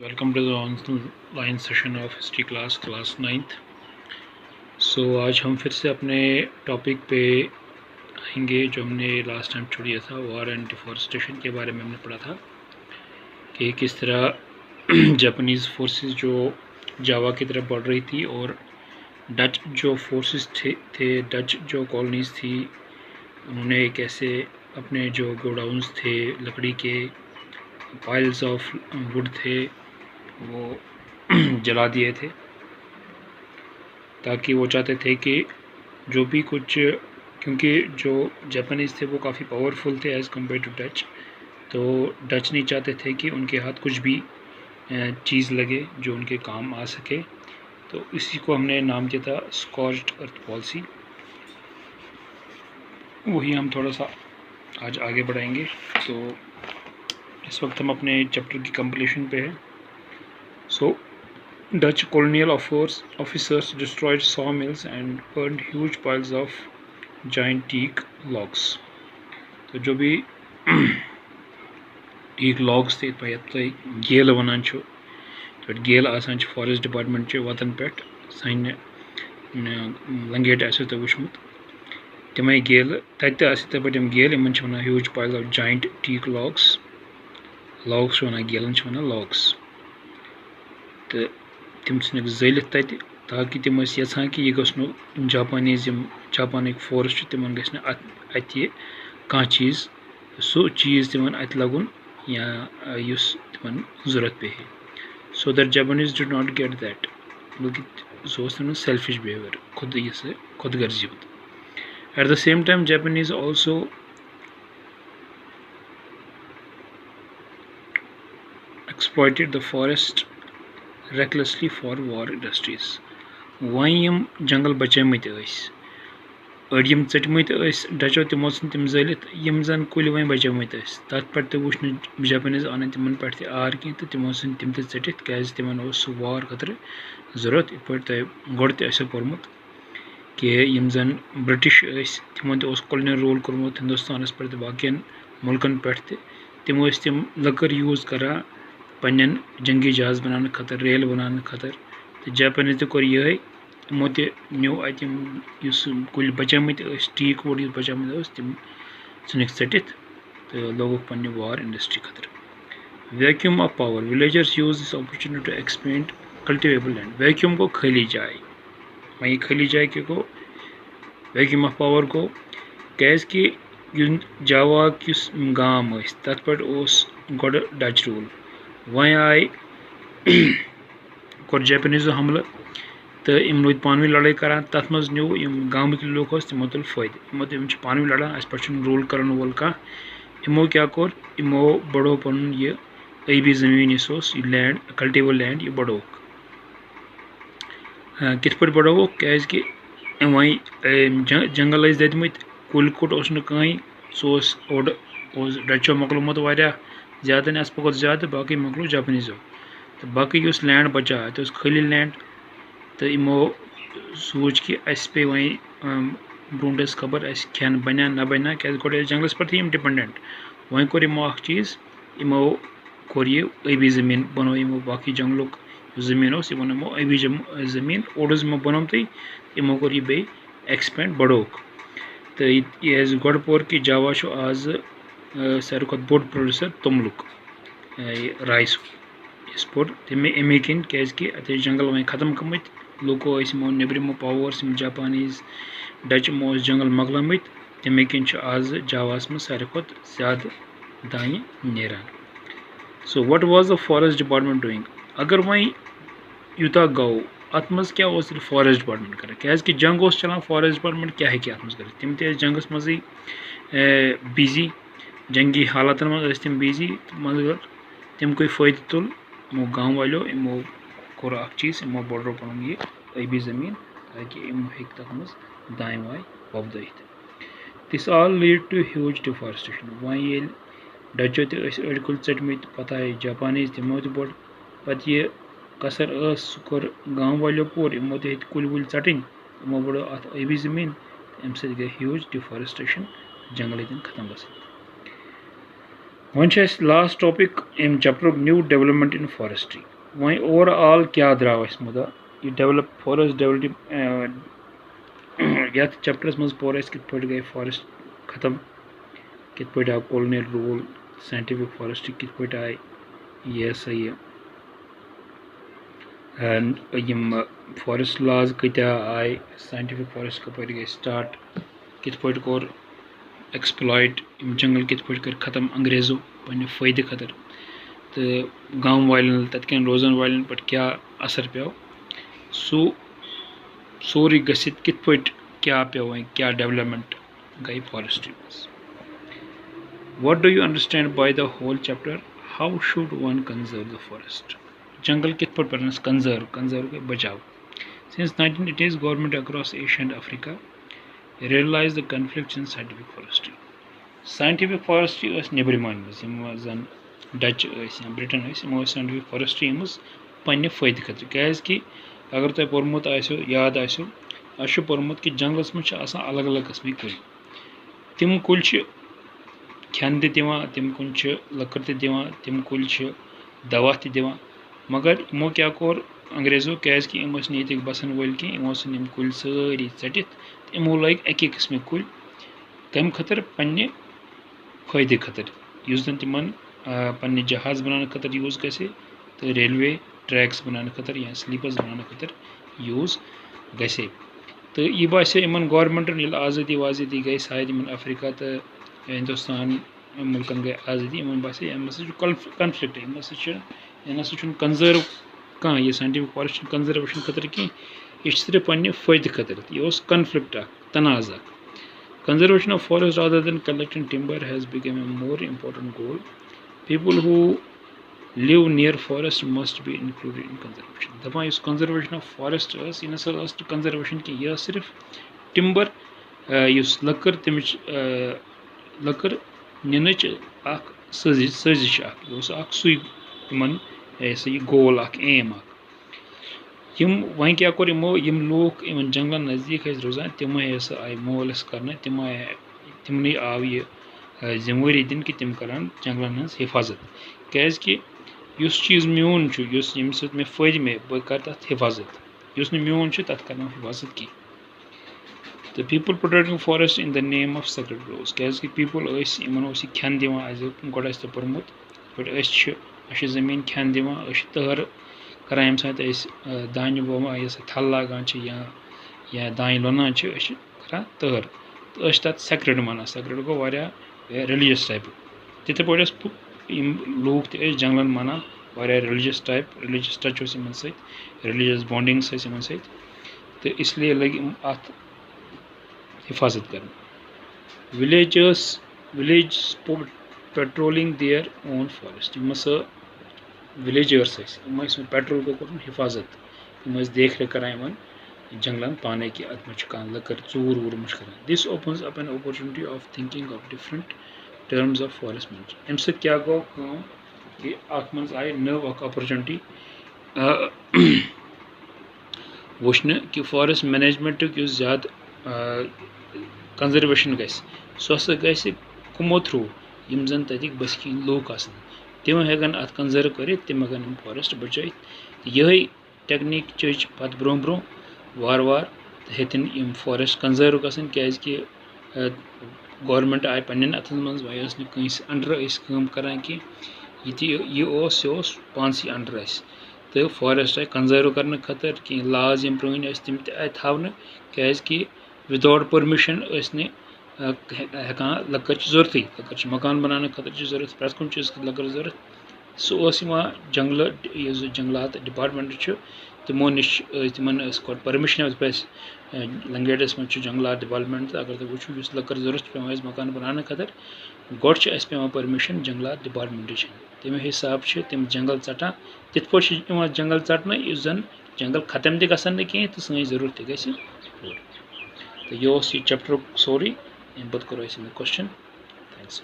Welcome to the online session of history class 9th। आज हम फिर से अपने टॉपिक पे आएंगे जो हमने लास्ट टाइम छोड़ दिया था। वार एंड डिफॉरेस्टेशन के बारे में हमने पढ़ा था कि किस तरह जापानीज़ फोर्सेस जो जावा की तरफ बढ़ रही थी और डच जो फोर्सेस थे डच जो कॉलोनीज़ थी उन्होंने कैसे अपने जो गोडाउन्स थे लकड़ी के पाइल्स ऑफ वुड थे वो जला दिए थे, ताकि वो चाहते थे कि जो भी कुछ, क्योंकि जो जापानीज़ थे वो काफ़ी पावरफुल थे एज़ कम्पेयर टू डच, तो डच नहीं चाहते थे कि उनके हाथ कुछ भी चीज़ लगे जो उनके काम आ सके। तो इसी को हमने नाम दिया था स्कॉर्च्ड अर्थ पॉलिसी। वही हम थोड़ा सा आज आगे बढ़ाएंगे। तो इस वक्त हम अपने चैप्टर की कंप्लीशन पे हैं। Dutch colonial officers destroyed sawmills and burned huge piles of giant teak logs. तो जो भी teak logs थे तो गेल वनान छो, तो गेल आसान छ फॉरेस्ट डिपार्टमेंट चे वतन पेट साइन लंगेट आसो तो वुचमुत तमे गेल तते आसो तो बटम गेल इमन छ वना huge pile of giant teak logs वना गेलन छ वना लॉग्स। तो तम सन जलित तत, ताकि तम यहां कि यह गो जापानीज जापानिक फोर्स तिमन गस अत कह चीज़ सो चीज़ तिमन अत लगुन या युस तिमन जरूरत पे। So that Japanese did not get that, बल्कि सो सेल्फिश बिहेवियर खुद गर्जी होता। At the same time Japanese also exploited the forest recklessly for war industries. वहीं जंगल बचामत अड़म चटमत डचो तमो तम जलित यम जन कुल वहीं बचामत तथ पे वो जापानीज आन तिमन पे आर कह तो तमो तम चटित क्या तिमन वार खतर जरूरत पे गोड़ तसो पोर्मुत कि यम जन ब्रिटिश तिमन कॉलोनियल रूल कोर्मुत हिंदुस्तानस पे बाकियन मुल्कन पे तम तम लकर यूज करा पन्न जंगी जहाज बनाने खतर रेल बनाने खतर। तो जापानीज तो कोर ये तमो नो अतम कुल बचामत टीक वुड बचामत तम चुनिक चटित तो लोगुक पन्ने वार इंडस्ट्री खतर। Vacuum of power villagers use this opportunity to expand cultivable land. Vacuum को खाली जाए, वहीं खाली जाए क्या गो वैक्यूम ऑफ पावर गो कि जावा किस गाम तथ पे गोड़ डच रूल वहीं आए कोर जापानीजो हमल तो इन लूद पानी लड़ाई करान तथ मज न्यू गामक लूक तमो तुल फायदे इम पानी लड़ान अस पे रूल कर वोल कह इमो क्या कोर इमो बढ़ो पन यह अबी जमीन इस लैंड कल्टिवेबल लैंड यह बढ़ोक कित पे बढ़ोक कि वहीं जंगल दतमत कुल कुट कहीं सह ओड डचो मकलोमुत वारिया ज़्यादा अस पकोत ज़्यादा बाकी मकलो जापानीजो। तो बाकी लैंड बचा तो खाली लैंड तो इमो सोच कि अस पे वहीं ब्रोस खबर अस खेन बना ना बना क्या गोड़ जंगलस पे डिपेंडेंट वहीं कोर इमो अख चीज़ इमो कोर यह अबी ज़मीन बनो इमो बाकी जंगलुक ज़मीन उस इमो अबी ज़मीन ओड इमो बनोमत इमो कोर यह बे एक्सपेंड बढ़ोक। तो यह गोड़ पोर कि जावा आज सारे खुद बोड़ प्रोड्यूसर तोमलुक राइस इस पोर अमे किन क्या जंगल वहीं खत्म गमत लूको यमो नबरमो पावर्स जापानीज डच मो जंगल मकलमत तमे किन आज जावास में सारे खुद ज़्यादा दाने नेरान। So what was the forest department doing? अगर वहीं यूता गो अत मज क्या फॉरेस्ट डिपार्टमेंट कर क्या जंग चलान फॉरेस्ट डिपार्टमेंट क्या है अत कर तम जंगस मज बिजी जंगी हालातन मज तम बिजी मगर तम कोई फ़ायदे तुल इमो गाँव वालों इमो कोर अख चीज़ इमो बढ़ो पन यह अबी ज़मीन ताकि इमो हे तथ मज दाए वाए वपद। This all lead to huge deforestation. वहीं डचो तड़ कुल चटमत पता है जापानीज तमो बोड़ पे यह कसर कोर गाँव वालों पोर इमो कुल वुल चटन इमो बढ़ो अत अबी ज़मीन अम सत गई ह्यूज डिफॉरेस्टेशन जंगल खत्म ग। वह last topic um chapter new development in forestry वह ओवरऑल क्या द्राव मुदा यह डेवलप फॉरेस्ट डेवलप ये चैप्टरस मज पोर कित गई फॉरेस्ट खत्म कित आव कॉलोनियल रूल साइंटिफिक फॉरेस्ट्री कित आय ये सा यम फॉरेस्ट लॉज कत्या आय साइंटिफिक फॉरेस्ट कप गई स्टार्ट कित कोर एक्सप्लॉइट जंगल कित कर ख़त्म अंग्रेज़ों पन्ने फ़ायदे खतर तो गाँव वालन तत्कन रोजन वालन पे क्या असर पे सो सोरी गसित कित क्या पे क्या डेवलपमेंट गई फॉरेस्ट्री मज what do you understand by the whole chapter how should one conserve the forest जंगल कित पे कंजर्व के बचाव since 1980s government across Asia and Africa realize the conflicts in scientific forestry. Scientific forestry was nebrimon zan Dutch या Britain scientific forestry पन्ने फायदे खतर क्या अगर तुम पोर्मुत याद आसो पोर्मुत कि जंगलस मज अलग अलग कस्म कुल तिम कुल खेन तिम कुल लकर तिम कुल दवा दिवान मगर इमो क्या कोर अंग्रेज़ों क्या ये बसान वल कह इमो सन कुल सारी टित इमो लग अके किस्म कुल कम खतर पन्ने फायदे खतर जन तिमन पन्ने जहाज बनाने खतर यूज़ गसे तो रेलवे ट्रैक्स बनाने खतर या स्लीपर्स बनाने खतर यूज़ गसे तो यह बासे इन गवर्नमेंटन आज़ादी वाज़ादी गई शायद इन अफ्रीका तो हिंदुस्तान मुल्कन गई आज़ादी इन बासे कन्फ्लिक्ट इन कंजर्व कह यह साइंटिफिक फॉरेस्ट कंजर्वेशन खतर कह यह सिर्फ पन्ने फायदे खतर यह कन्फ्लिक्ट तनाज़ conservation of forest rather than collecting timber has become a more important goal. People who live near forest must be included in conservation. दपा इस conservation of forest यह ना conservation की यह सिर्फ timber इस लकर तमिच लकर निनच अख सजिश अख सुई तिमन ऐसे गोल एम वह क्या कोर यम लोग इन जंगल नज़दीक रोजान तिम आय मोल कर तिमन आव यह जिम्मेवारी दिन कि तिम करान जंगलन हज हिफाजत क्या चीज़ मोन यम मे फायदे मे बह कर तथ हिफाजत मोन तथ कर हिफाजत की तो people protecting forest in the name of sacred groves क्या पीपल इन खेन दिवान गोड़ पोर्मुत पे जमीन खेन दिवान तहर करान यम सात दान बोमा थल लागान या दान लोनान करान तहर तो तथ सेक्रेड माना सेक्रेड गो रिलीजियस टाइप तिथे पे लूक त जंगलन माना religious type religious touch in religious bondings इन तो इसलिए लग अत हिफाजत कर village patrolling their own forest villagers patrol को हिफाजत देख रेख करान जंगलन पाने की अत लकर चूर वूर मुझ कर this opens up an opportunity of thinking of different terms of forest management um क्या गो कि अत मज आय नव अपॉर्चुनिटी वुचन कि फॉरेस्ट मैनेजमेंट ज्यादा कंजर्वेशन गह कमो थ्रू यम जन तक बसकीन लोग तिम हेकन अत कंजर्व कर तिम हेकन फॉरेस्ट बचात यही टेक्निक चज पत ब्रो ब्रो वार वार हेतन यम फॉरेस्ट कंजर्व गसन क्या गवर्नमेंट आय पन्न अथन मज वह कंस अंडर करान कि यह पानस अंडर तो फॉरेस्ट आय कंजर्व करने खतर कह लाज यम पुरान तम आय थवन क्या विदाउट परमिशन हेकान लकर जरूरत लकर मकान बनाने खतर जरूरत प्रत कुन चीज़ लकर जरूरत सह जंगल जंगलात डिपार्टमेंट तमो नश तिमन परमिशन लंगेडस मज जंगलात डिपार्टमेंट अगर तुम वो लकर जरूरत पे मकान बनाने खतर गोड़ पे परमिशन जंगलात डिपार्टमेंट तमे हिसाब तम जंगल चाटान तिथ पे जंगल चटन इस जन जंगल खत्म तक गसन कह तो सी जरूरत गई पूरी तो यह चैप्टर सोरी इन पत् करो क्वेश्चन थैंक्स